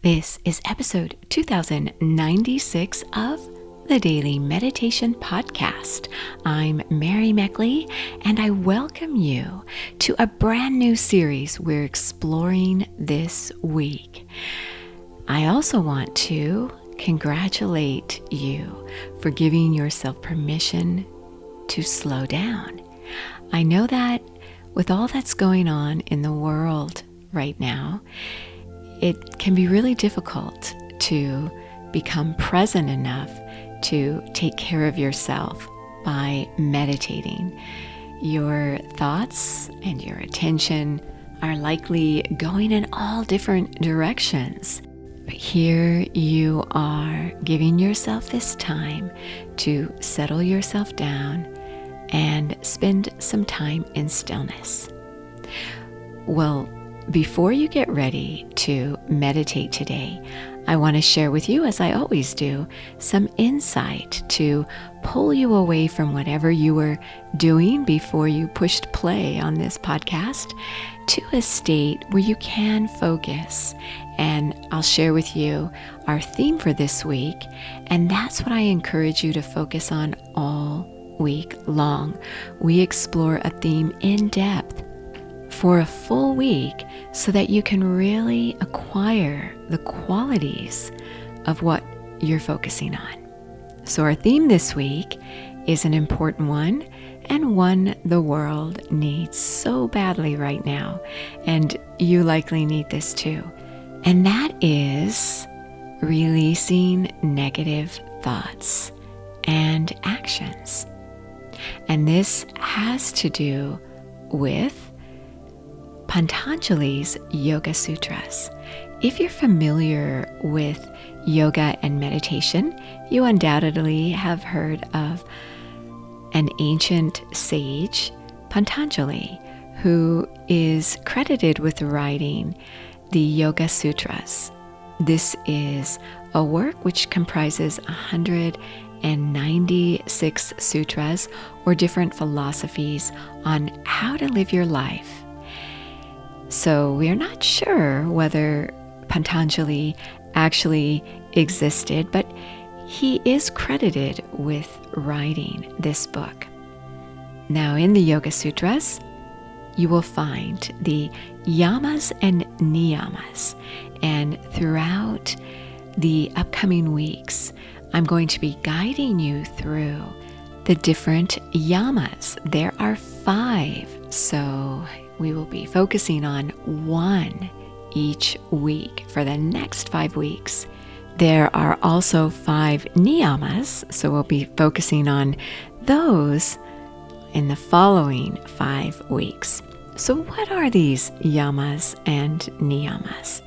This is episode 2096 of the Daily Meditation Podcast. I'm Mary Meckley, and I welcome you to a brand new series we're exploring this week. I also want to congratulate you for giving yourself permission to slow down. I know that with all that's going on in the world right now, it can be really difficult to become present enough to take care of yourself by meditating. Your thoughts and your attention are likely going in all different directions. But here you are giving yourself this time to settle yourself down and spend some time in stillness. Well, before you get ready to meditate today, I want to share with you, as I always do, some insight to pull you away from whatever you were doing before you pushed play on this podcast to a state where you can focus. And I'll share with you our theme for this week, and that's what I encourage you to focus on all week long. We explore a theme in depth for a full week so that you can really acquire the qualities of what you're focusing on. So our theme this week is an important one, and one the world needs so badly right now, and you likely need this too. And that is releasing negative thoughts and actions. And this has to do with Patanjali's Yoga Sutras. If you're familiar with yoga and meditation, you undoubtedly have heard of an ancient sage, Patanjali, who is credited with writing the Yoga Sutras. This is a work which comprises 196 sutras, or different philosophies on how to live your life. So we're not sure whether Patanjali actually existed, but he is credited with writing this book. Now, in the Yoga Sutras, you will find the yamas and niyamas. And throughout the upcoming weeks, I'm going to be guiding you through the different yamas. There are 5, so we will be focusing on one each week for the next 5 weeks. There are also 5 niyamas, so we'll be focusing on those in the following 5 weeks. So what are these yamas and niyamas?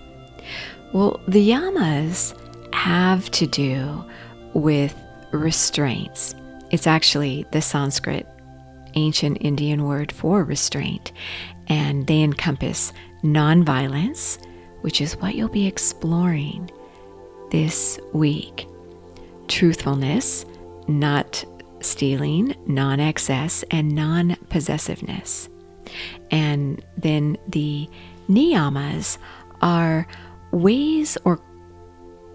Well, the yamas have to do with restraints. It's actually the Sanskrit ancient Indian word for restraint, and they encompass nonviolence, which is what you'll be exploring this week, truthfulness, not stealing, non-excess, and non-possessiveness. And then the niyamas are ways, or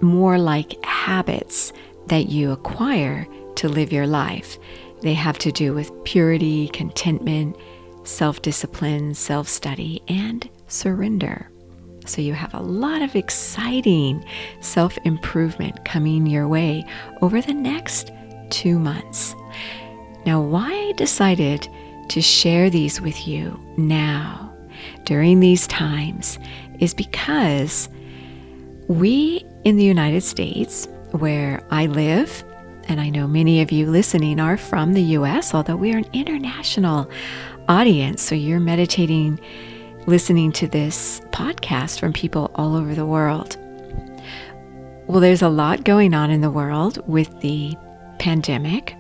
more like habits, that you acquire to live your life. They have to do with purity, contentment, self-discipline, self-study, and surrender. So you have a lot of exciting self-improvement coming your way over the next 2 months. Now, why I decided to share these with you now during these times is because we in the United States, where I live, and I know many of you listening are from the US, although we are an international audience, so you're meditating, listening to this podcast from people all over the world. Well, there's a lot going on in the world with the pandemic.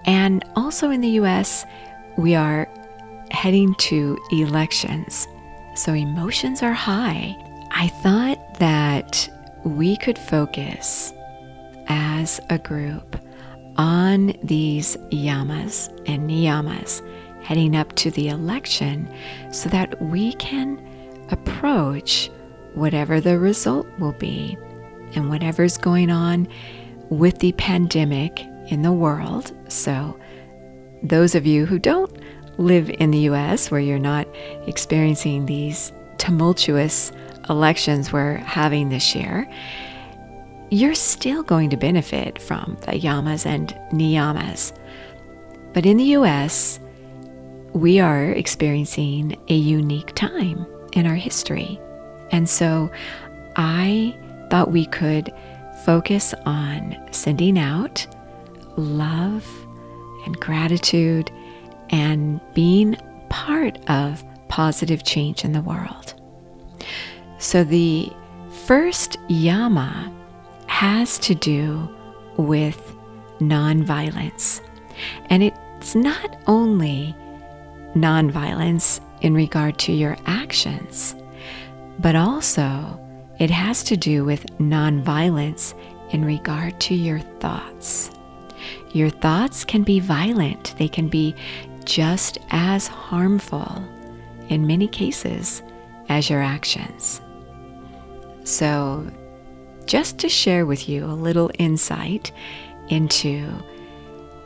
And also in the US, we are heading to elections. So emotions are high. I thought that we could focus as a group on these yamas and niyamas heading up to the election so that we can approach whatever the result will be and whatever's going on with the pandemic in the world. So those of you who don't live in the US, where you're not experiencing these tumultuous elections we're having this year, you're still going to benefit from the yamas and niyamas. But in the US, we are experiencing a unique time in our history. And so I thought we could focus on sending out love and gratitude and being part of positive change in the world. So the first yama has to do with nonviolence. And it's not only nonviolence in regard to your actions, but also it has to do with nonviolence in regard to your thoughts. Your thoughts can be violent. They can be just as harmful in many cases as your actions. So, just to share with you a little insight into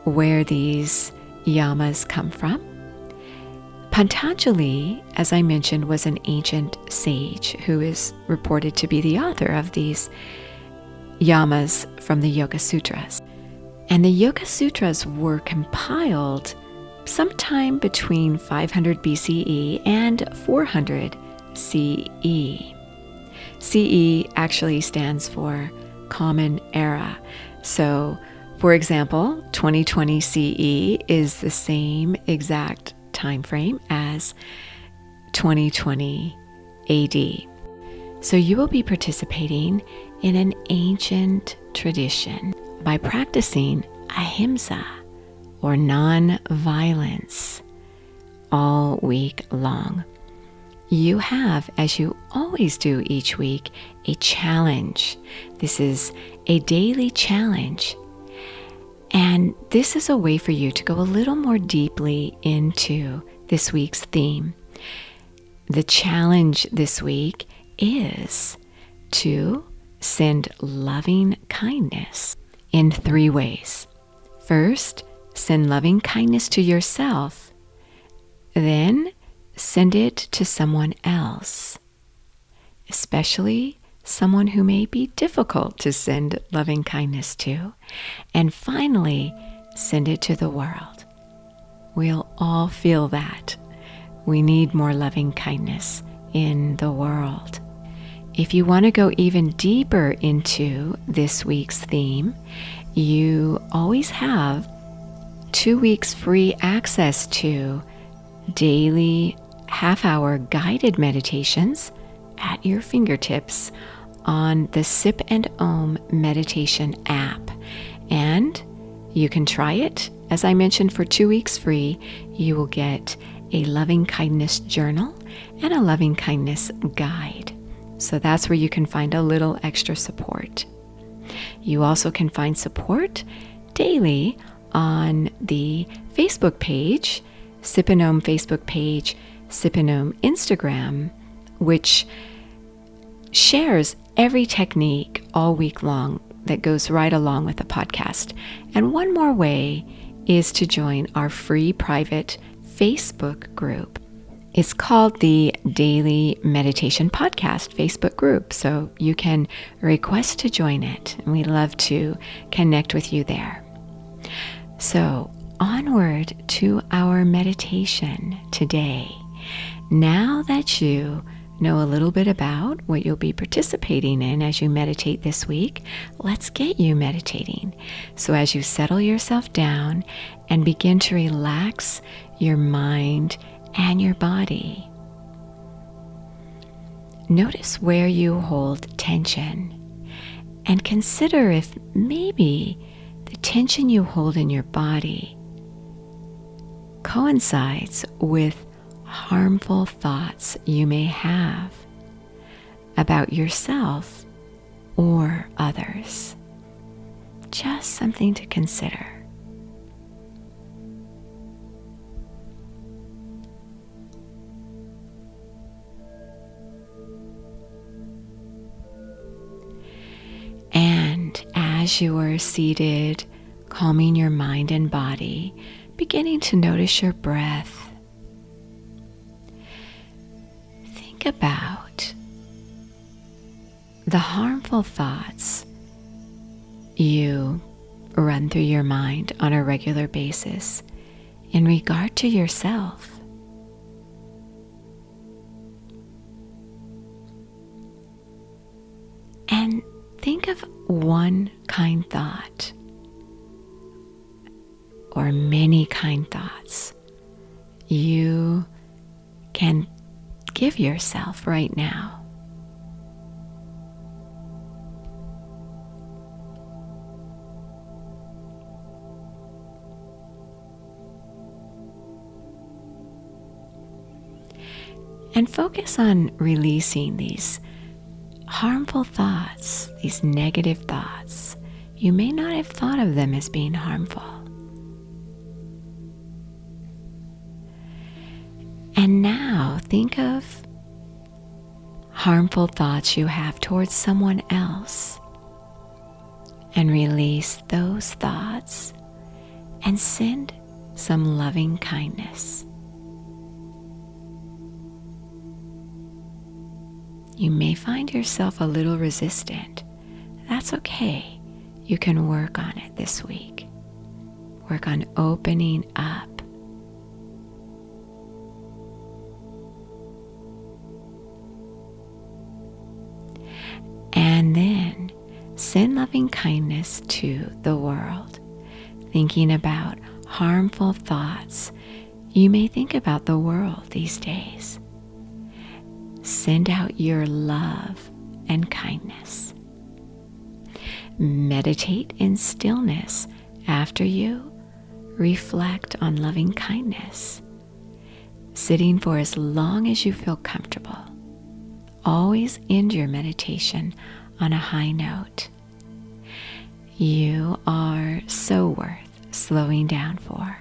where these yamas come from, Patanjali, as I mentioned, was an ancient sage who is reported to be the author of these yamas from the Yoga Sutras. And the Yoga Sutras were compiled sometime between 500 BCE and 400 CE. CE actually stands for Common Era. So, for example, 2020 CE is the same exact time frame as 2020 AD. So you will be participating in an ancient tradition by practicing ahimsa, or non-violence, all week long. You have, as you always do each week, a challenge. This is a daily challenge. And this is a way for you to go a little more deeply into this week's theme. The challenge this week is to send loving kindness in 3 ways. First, send loving kindness to yourself. Then, send it to someone else, especially someone who may be difficult to send loving kindness to. And finally, send it to the world. We'll all feel that. We need more loving kindness in the world. If you want to go even deeper into this week's theme, you always have 2 weeks free access to daily half-hour guided meditations at your fingertips on the Sip and Om meditation app. And you can try it. As I mentioned, for 2 weeks free, you will get a loving kindness journal and a loving kindness guide. So that's where you can find a little extra support. You also can find support daily on the Facebook page, Sip and Om Facebook page, Sip and Om Instagram, which shares every technique all week long that goes right along with the podcast. And one more way is to join our free private Facebook group. It's called the Daily Meditation Podcast Facebook group, so you can request to join it, and we'd love to connect with you there. So, onward to our meditation today. Now that you know a little bit about what you'll be participating in as you meditate this week, let's get you meditating. So as you settle yourself down and begin to relax your mind and your body, notice where you hold tension and consider if maybe the tension you hold in your body coincides with harmful thoughts you may have about yourself or others. Just something to consider. as you are seated, calming your mind and body, beginning to notice your breath, think about the harmful thoughts you run through your mind on a regular basis in regard to yourself. And think of one kind thought or many kind thoughts you can give yourself right now. And focus on releasing these harmful thoughts, these negative thoughts. You may not have thought of them as being harmful. And now think of harmful thoughts you have towards someone else and release those thoughts and send some loving kindness. You may find yourself a little resistant. That's okay. You can work on it this week. Work on opening up. And then send loving kindness to the world, thinking about harmful thoughts you may think about the world these days. Send out your love and kindness. Meditate in stillness after you reflect on loving kindness, sitting for as long as you feel comfortable. Always end your meditation on a high note. You are so worth slowing down for.